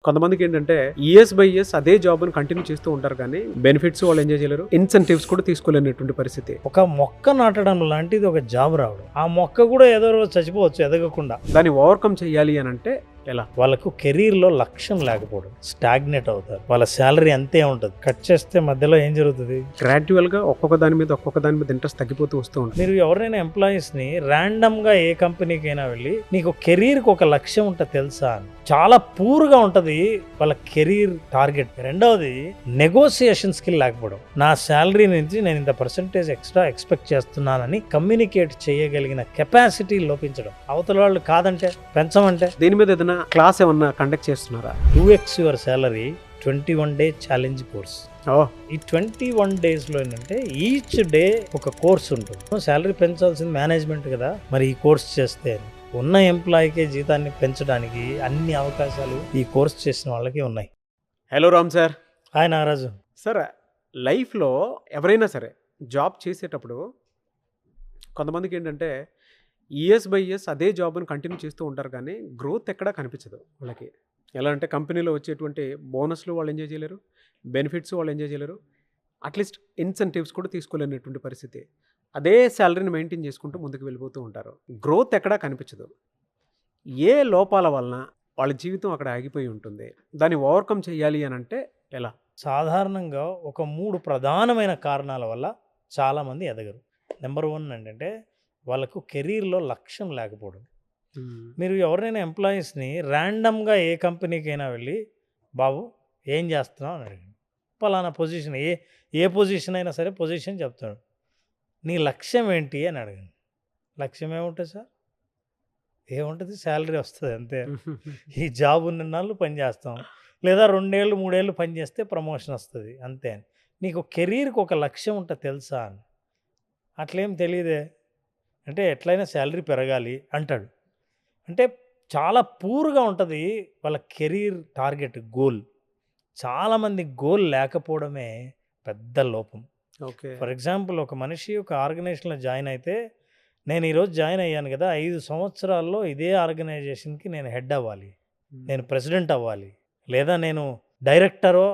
కొంతమందికి years by years అదే job ని కంటిన్యూ చేస్తూ ఉంటారు కానీ బెనిఫిట్స్ వాళ్ళు ఎంజాయ్ చేయలేరు, ఇన్సెంటివ్స్ కూడా తీసుకోలేనటువంటి పరిస్థితి. ఒక మొక్క నాటడం లాంటిది ఒక జాబ్ రావడం, ఆ మొక్క కూడా ఏదో రోజు చచ్చిపోవచ్చు ఎదగకుండా. దాన్ని ఓవర్కమ్ చేయాలి అని అంటే ఎలా? వాళ్ళకు కెరీర్లో లక్ష్యం లేకపోవడం, స్టాగ్నేట్ అవుతారు. వాళ్ళ శాలరీ అంతే ఉంటుంది, కట్ చేస్తే మధ్యలో ఏం జరుగుతుంది? గ్రాడ్యువల్ గా ఒక్కొక్క దాని మీద ఇంట్రెస్ట్ తగ్గిపోతూ వస్తూ ఉంటుంది. మీరు ఎవరైనా ఎంప్లాయీస్ ని ర్యాండమ్ గా ఏ కంపెనీకైనా వెళ్ళి నీకు కెరీర్కి ఒక లక్ష్యం ఉంటుంది తెలుసా అని, చాలా పూర్గా ఉంటుంది వాళ్ళ కెరీర్ టార్గెట్. రెండవది నెగోసియేషన్ స్కిల్ లేకపోవడం. నా శాలరీ నుంచి నేను ఇంత పర్సెంటేజ్ ఎక్స్ట్రా ఎక్స్పెక్ట్ చేస్తున్నానని కమ్యూనికేట్ చేయగలిగిన కెపాసిటీ లోపించడం. అవతల వాళ్ళు కాదంటే పెంచమంటే. దీని మీద ఏదైనా క్లాస్ ఏమన్నా కండక్ట్ చేస్తున్నారా? 2x your salary 21 day challenge course. ఈ 21 డేస్లో ఏంటంటే ఈచ్ డే ఒక కోర్స్ ఉంటుంది. శాలరీ పెంచాల్సింది మేనేజ్మెంట్ కదా, మరి ఈ కోర్స్ చేస్తే ఉన్న ఎంప్లాయీకి జీతాన్ని పెంచడానికి అన్ని అవకాశాలు ఈ కోర్స్ చేసిన వాళ్ళకి ఉన్నాయి. Hello Ram sir. Hi Nagaraju. Sir, లైఫ్లో ఎవరైనా సరే జాబ్ చేసేటప్పుడు కొంతమందికి ఇయర్స్ బై ఇయర్స్ అదే జాబ్ని కంటిన్యూ చేస్తూ ఉంటారు కానీ గ్రోత్ ఎక్కడా కనిపించదు వాళ్ళకి. ఎలా అంటే కంపెనీలో వచ్చేటువంటి బోనస్లు వాళ్ళు ఎంజాయ్ చేయలేరు, బెనిఫిట్స్ వాళ్ళు ఎంజాయ్ చేయలేరు, అట్లీస్ట్ ఇన్సెంటివ్స్ కూడా తీసుకోలేనటువంటి పరిస్థితి. అదే శాలరీని మెయింటైన్ చేసుకుంటూ ముందుకు వెళ్ళిపోతూ ఉంటారు. గ్రోత్ ఎక్కడా కనిపించదు. ఏ లోపాల వలన వాళ్ళ జీవితం అక్కడ ఆగిపోయి ఉంటుంది? దాన్ని ఓవర్కమ్ చేయాలి అని అంటే ఎలా? సాధారణంగా ఒక 3 ప్రధానమైన కారణాల వల్ల చాలామంది ఎదగరు. నెంబర్ 1 ఏంటంటే వాళ్ళకు కెరీర్లో లక్ష్యం లేకపోవడం. మీరు ఎవరైనా ఎంప్లాయీస్ని ర్యాండమ్గా ఏ కంపెనీకైనా వెళ్ళి బాబు ఏం చేస్తున్నావు అని అడిగాను. పలానా పొజిషన్, ఏ పొజిషన్ అయినా సరే పొజిషన్ చెప్తాడు. నీ లక్ష్యం ఏంటి అని అడిగాను. లక్ష్యం ఏముంటుంది సార్? ఏముంటుంది? శాలరీ వస్తుంది అంతే. ఈ జాబ్ ఉన్న నాళ్ళు పని చేస్తాం, లేదా 2 ఏళ్ళు 3 ఏళ్ళు పని చేస్తే ప్రమోషన్ వస్తుంది అంతే అని. నీకు కెరీర్కి ఒక లక్ష్యం ఉంటుంది తెలుసా అని. అట్లేం తెలియదే అంటే ఎట్లయినా శాలరీ పెరగాలి అంటాడు. అంటే చాలా పూర్గా ఉంటుంది వాళ్ళ కెరీర్ టార్గెట్, గోల్. చాలామంది గోల్ లేకపోవడమే పెద్ద లోపం. ఓకే. ఫర్ ఎగ్జాంపుల్, ఒక మనిషి ఒక ఆర్గనైజేషన్లో జాయిన్ అయితే, నేను ఈరోజు జాయిన్ అయ్యాను కదా, 5 సంవత్సరాల్లో ఇదే ఆర్గనైజేషన్కి నేను హెడ్ అవ్వాలి, నేను ప్రెసిడెంట్ అవ్వాలి, లేదా నేను డైరెక్టరో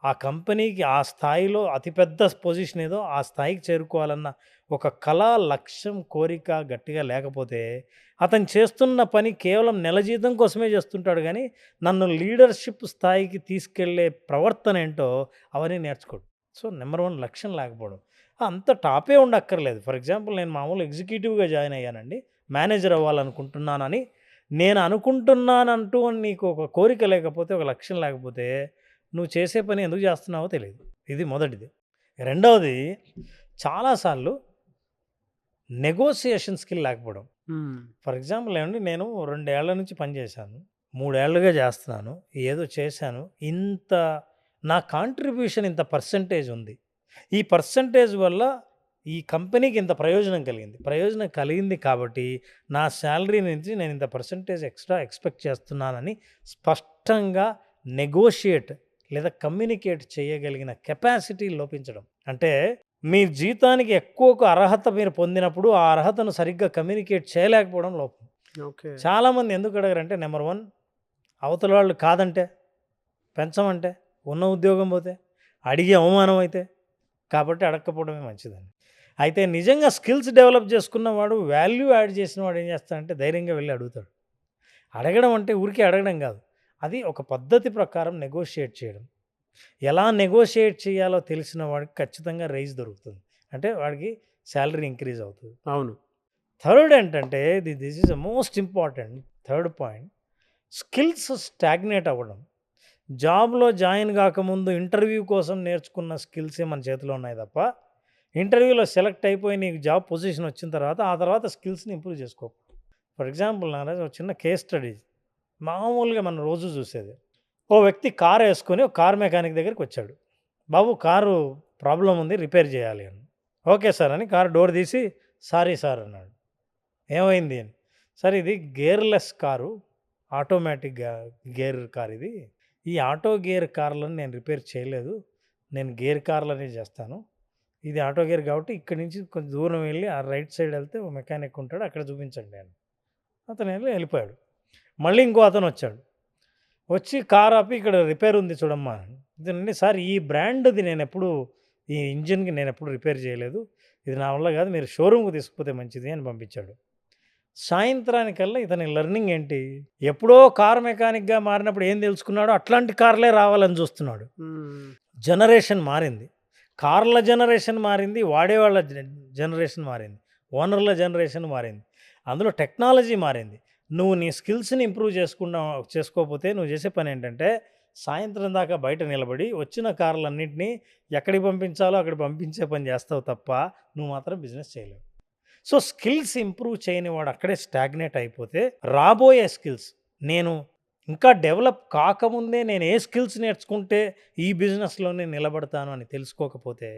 ఆ కంపెనీకి ఆ స్థాయిలో అతిపెద్ద పొజిషన్ ఏదో ఆ స్థాయికి చేరుకోవాలన్న ఒక కళ, లక్ష్యం, కోరిక గట్టిగా లేకపోతే అతను చేస్తున్న పని కేవలం నెల జీతం కోసమే చేస్తుంటాడు కానీ నన్ను లీడర్షిప్ స్థాయికి తీసుకెళ్లే ప్రవర్తన ఏంటో అవన్నీ నేర్చుకోడు. సో నెంబర్ 1 లక్ష్యం లేకపోవడం. అంత టాపే ఉండక్కర్లేదు. ఫర్ ఎగ్జాంపుల్, నేను మామూలు ఎగ్జిక్యూటివ్గా జాయిన్ అయ్యానండి, మేనేజర్ అవ్వాలనుకుంటున్నానని నేను అనుకుంటున్నానంటూ నీకు ఒక కోరిక లేకపోతే, ఒక లక్ష్యం లేకపోతే నువ్వు చేసే పని ఎందుకు చేస్తున్నావో తెలియదు. ఇది మొదటిది. రెండవది, చాలాసార్లు నెగోసియేషన్ స్కిల్ లేకపోవడం. ఫర్ ఎగ్జాంపుల్ ఏమండి, నేను 2 ఏళ్ల నుంచి పనిచేశాను, 3 ఏళ్ళుగా చేస్తున్నాను, ఏదో చేశాను, ఇంత నా కాంట్రిబ్యూషన్ ఇంత పర్సంటేజ్ ఉంది, ఈ పర్సంటేజ్ వల్ల ఈ కంపెనీకి ఇంత ప్రయోజనం కలిగింది కాబట్టి నా శాలరీ నుంచి నేను ఇంత పర్సంటేజ్ ఎక్స్ట్రా ఎక్స్పెక్ట్ చేస్తున్నానని స్పష్టంగా నెగోషియేట్ లేదా కమ్యూనికేట్ చేయగలిగిన కెపాసిటీ లోపించడం. అంటే మీ జీతానికి ఎక్కువ అర్హత మీరు పొందినప్పుడు ఆ అర్హతను సరిగ్గా కమ్యూనికేట్ చేయలేకపోవడం లోపం. ఓకే. చాలామంది ఎందుకు అడగరంటే, నెంబర్ 1 అవతల వాళ్ళు కాదంటే, పెంచమంటే, ఉన్న ఉద్యోగం పోతే, అడిగే అవమానం అయితే, కాబట్టి అడగకపోవడమే మంచిదని. అయితే నిజంగా స్కిల్స్ డెవలప్ చేసుకున్నవాడు, వాల్యూ యాడ్ చేసిన వాడు ఏం చేస్తాడంటే ధైర్యంగా వెళ్ళి అడుగుతాడు. అడగడం అంటే ఊరికే అడగడం కాదు, అది ఒక పద్ధతి ప్రకారం నెగోషియేట్ చేయడం. ఎలా నెగోషియేట్ చేయాలో తెలిసిన వాడికి ఖచ్చితంగా రైజ్ దొరుకుతుంది, అంటే వాడికి శాలరీ ఇంక్రీజ్ అవుతుంది. అవును. థర్డ్ ఏంటంటే, this is the most important third point, skills stagnate అవ్వడం. జాబ్లో జాయిన్ కాకముందు ఇంటర్వ్యూ కోసం నేర్చుకున్న స్కిల్సే మన చేతిలో ఉన్నాయి తప్ప, ఇంటర్వ్యూలో సెలెక్ట్ అయిపోయి నీకు జాబ్ పొజిషన్ వచ్చిన తర్వాత ఆ తర్వాత స్కిల్స్ని ఇంప్రూవ్ చేసుకో. ఫర్ ఎగ్జాంపుల్ నారాజ్, ఒక చిన్న కేస్ స్టడీ. మామూలుగా మనం రోజు చూసేది, ఓ వ్యక్తి కారు వేసుకొని ఒక కార్ మెకానిక్ దగ్గరికి వచ్చాడు. బాబు, కారు ప్రాబ్లం ఉంది, రిపేర్ చేయాలి అని. ఓకే సార్ అని కారు డోర్ తీసి, సారీ సార్ అన్నాడు. ఏమైంది అని. సార్, ఇది gearless car, automatic gear car ఇది, ఈ ఆటో గేర్ కార్లను నేను రిపేర్ చేయలేదు, నేను గేర్ కార్లనే చేస్తాను, ఇది ఆటో గేర్ కాబట్టి ఇక్కడి నుంచి కొంచెం దూరం వెళ్ళి ఆ రైట్ సైడ్ వెళ్తే ఓ మెకానిక్ ఉంటాడు, అక్కడ చూపించండి అని. అతను వెళ్ళిపోయాడు. మళ్ళీ ఇంకో అతను వచ్చాడు. వచ్చి కార్ ఆపి ఇక్కడ రిపేర్ ఉంది చూడమ్మా. ఇదేనండి సార్ ఈ బ్రాండ్‌ది నేనెప్పుడు ఈ ఇంజిన్‌కి నేనెప్పుడు రిపేర్ చేయలేదు. ఇది నా వల్ల కాదు. మీరు షోరూమ్‌కి తీసుకుపోతే మంచిది అని పంపించాడు. సాయంత్రానికల్లా ఇతని లెర్నింగ్ ఏంటి? ఎప్పుడో కార్ మెకానిక్‌గా మారినప్పుడు ఏం తెలుసుకున్నాడో అట్లాంటి కార్లే రావాలని చూస్తున్నాడు. జనరేషన్ మారింది. కార్ల జనరేషన్ మారింది. వాడేవాళ్ళ జనరేషన్ మారింది. ఓనర్ల జనరేషన్ మారింది. అందులో టెక్నాలజీ మారింది. నువ్వు నీ స్కిల్స్‌ని ఇంప్రూవ్ చేసుకోకపోతే నువ్వు చేసే పని ఏంటంటే సాయంత్రం దాకా బయట నిలబడి వచ్చిన కార్లన్నింటినీ ఎక్కడికి పంపించాలో అక్కడికి పంపించే పని చేస్తావు తప్ప నువ్వు మాత్రం బిజినెస్ చేయలేవు. సో స్కిల్స్ ఇంప్రూవ్ చేయని వాడు అక్కడే స్టాగ్నేట్ అయిపోతే రాబోయే స్కిల్స్ నేను ఇంకా డెవలప్ కాకముందే నేను ఏ స్కిల్స్ నేర్చుకుంటే ఈ బిజినెస్లోనే నిలబడతాను అని తెలుసుకోకపోతే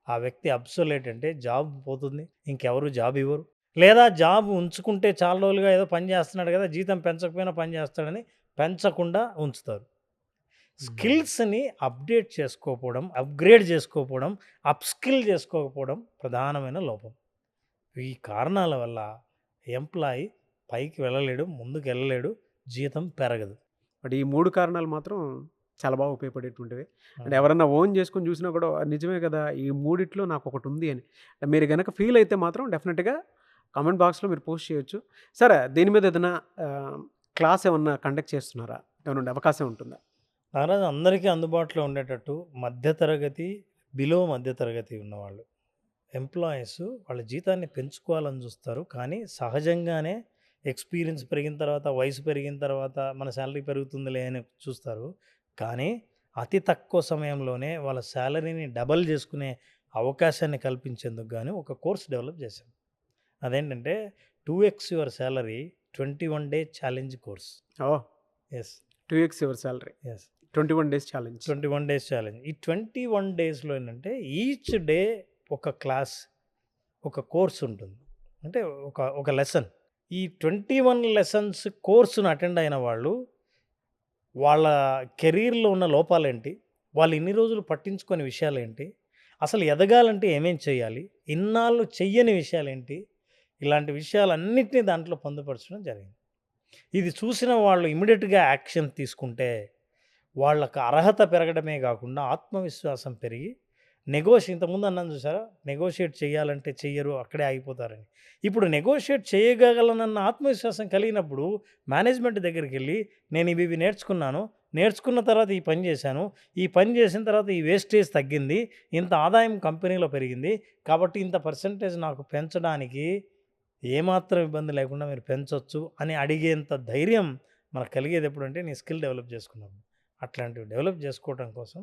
ఆ వ్యక్తి అబ్సొలేట్, అంటే జాబ్ పోతుంది, ఇంకెవరు జాబ్ ఇవ్వరు. లేదా జాబ్ ఉంచుకుంటే చాలా రోజులుగా ఏదో పని చేస్తున్నాడు కదా, జీతం పెంచకపోయినా పని చేస్తాడని పెంచకుండా ఉంచుతారు. స్కిల్స్ని అప్డేట్ చేసుకోకపోవడం, అప్గ్రేడ్ చేసుకోకపోవడం, అప్స్కిల్ చేసుకోకపోవడం ప్రధానమైన లోపం. ఈ కారణాల వల్ల ఎంప్లాయీ పైకి వెళ్ళలేడు, ముందుకు వెళ్ళలేడు, జీతం పెరగదు. బట్ ఈ 3 కారణాలు మాత్రం చాలా బాగా ఉపయోగపడేటువంటివి. అంటే ఎవరన్నా ఓన్ చేసుకొని చూసినా కూడా నిజమే కదా, ఈ మూడిట్లో నాకు ఒకటి ఉంది అని మీరు గనక ఫీల్ అయితే మాత్రం డెఫినెట్గా కామెంట్ బాక్స్లో మీరు పోస్ట్ చేయొచ్చు. సరే, దీని మీద ఏదైనా క్లాస్ ఏమన్నా కండక్ట్ చేస్తున్నారా? ఏమైనా అవకాశం ఉంటుందా? నారాజు అందరికీ అందుబాటులో ఉండేటట్టు మధ్యతరగతి, బిలో మధ్యతరగతి ఉన్నవాళ్ళు ఎంప్లాయీస్ వాళ్ళ జీతాన్ని పెంచుకోవాలని చూస్తారు. కానీ సహజంగానే ఎక్స్పీరియన్స్ పెరిగిన తర్వాత, వయసు పెరిగిన తర్వాత మన శాలరీ పెరుగుతుందిలే అని చూస్తారు. కానీ అతి తక్కువ సమయంలోనే వాళ్ళ శాలరీని డబల్ చేసుకునే అవకాశాన్ని కల్పించేందుకు గాను ఒక కోర్స్ డెవలప్ చేశాం. అదేంటంటే 2x your salary 21 day challenge course. Yes, 2x your salary, yes, 21 days challenge. 21 days challenge. ఈ 21 డేస్లో ఏంటంటే ఈచ్ డే ఒక క్లాస్, ఒక కోర్స్ ఉంటుంది. అంటే ఒక లెసన్. ఈ 21 లెసన్స్ కోర్సును అటెండ్ అయిన వాళ్ళు వాళ్ళ కెరీర్లో ఉన్న లోపాలేంటి, వాళ్ళు ఇన్ని రోజులు పట్టించుకునే విషయాలేంటి, అసలు ఎదగాలంటే ఏమేం చేయాలి, ఇన్నాళ్ళు చెయ్యని విషయాలేంటి, ఇలాంటి విషయాలన్నింటినీ దాంట్లో పొందుపరచడం జరిగింది. ఇది చూసిన వాళ్ళు ఇమ్మీడియట్గా యాక్షన్ తీసుకుంటే వాళ్ళకు అర్హత పెరగడమే కాకుండా ఆత్మవిశ్వాసం పెరిగి ఇంతకుముందు అన్నాను చూసారా, నెగోషియేట్ చేయాలంటే చెయ్యరు, అక్కడే ఆగిపోతారని. ఇప్పుడు నెగోషియేట్ చేయగలనన్న ఆత్మవిశ్వాసం కలిగినప్పుడు మేనేజ్మెంట్ దగ్గరికి వెళ్ళి నేను ఇవి నేర్చుకున్న తర్వాత ఈ పని చేశాను, ఈ పని చేసిన తర్వాత ఈ వేస్టేజ్ తగ్గింది, ఇంత ఆదాయం కంపెనీలో పెరిగింది, కాబట్టి ఇంత పర్సంటేజ్ నాకు పెంచడానికి ఏమాత్రం ఇబ్బంది లేకుండా మీరు పెంచవచ్చు అని అడిగేంత ధైర్యం మనకు కలిగేది ఎప్పుడంటే నీ స్కిల్ డెవలప్ చేసుకున్నప్పుడు. అట్లాంటివి డెవలప్ చేసుకోవడం కోసం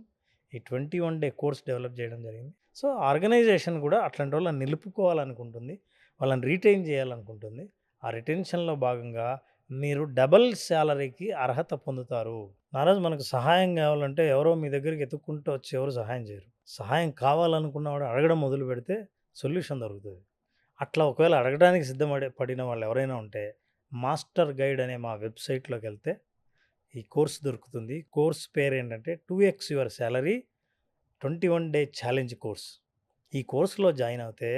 ఈ 21 డే కోర్స్ డెవలప్ చేయడం జరిగింది. సో ఆర్గనైజేషన్ కూడా అట్లాంటి వాళ్ళని నిలుపుకోవాలనుకుంటుంది, వాళ్ళని రీటైన్ చేయాలనుకుంటుంది. ఆ రిటెన్షన్లో భాగంగా మీరు డబల్ శాలరీకి అర్హత పొందుతారు. నారాజు మనకు సహాయం కావాలంటే ఎవరో మీ దగ్గరికి ఎత్తుక్కుంటూ వచ్చి ఎవరు సహాయం చేయరు. సహాయం కావాలనుకున్నవాడు అడగడం మొదలు పెడితే సొల్యూషన్ దొరుకుతుంది. అట్లా ఒకవేళ అడగడానికి పడిన వాళ్ళు ఎవరైనా ఉంటే మాస్టర్ గైడ్ అనే మా వెబ్సైట్లోకి వెళ్తే ఈ కోర్స్ దొరుకుతుంది. కోర్స్ పేరు ఏంటంటే 2x your salary 21 day challenge course. ఈ కోర్సులో జాయిన్ అవుతే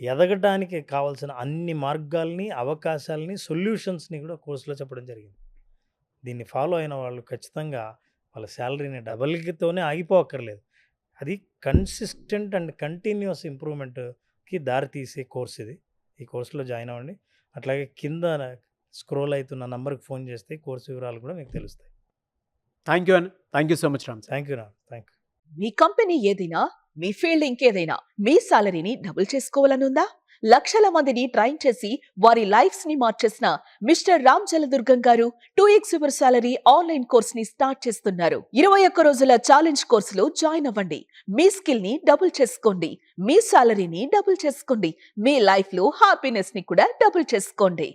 ఎదగడానికి కావాల్సిన అన్ని మార్గాల్ని, అవకాశాలని, సొల్యూషన్స్ని కూడా కోర్సులో చెప్పడం జరిగింది. దీన్ని ఫాలో అయిన వాళ్ళు ఖచ్చితంగా వాళ్ళ శాలరీని డబల్తోనే ఆగిపోక్కర్లేదు. అది కన్సిస్టెంట్ అండ్ కంటిన్యూస్ ఇంప్రూవ్మెంట్కి దారితీసే కోర్స్ ఇది. ఈ కోర్సులో జాయిన్ అవ్వండి. అట్లాగే కింద స్క్రోల్ అవుతున్న నంబర్కి ఫోన్ చేస్తే కోర్సు వివరాలు కూడా మీకు తెలుస్తాయి. థ్యాంక్ యూ అండి. Thank you so much Ram. Thank you. Me company ఏదైనా, మీ ఫీల్డ్ ఇంకేదైనా, మీ సాలరీని డబుల్ చేసుకోవాలనుందా? లక్షల మందిని ట్రైన్ చేసి వారి లైఫ్స్ ని మార్చేసిన మిస్టర్ రామ్ జలదుర్గం గారు 2x your salary online course ని స్టార్ట్ చేస్తున్నారు. 21 రోజుల ఛాలెంజ్ కోర్సులో జాయిన్ అవ్వండి. మీ స్కిల్ ని డబుల్ చేసుకోండి, మీ సాలరీని డబుల్ చేసుకోండి, మీ లైఫ్ లో హ్యాపీనెస్ ని కూడా డబుల్ చేసుకోండి.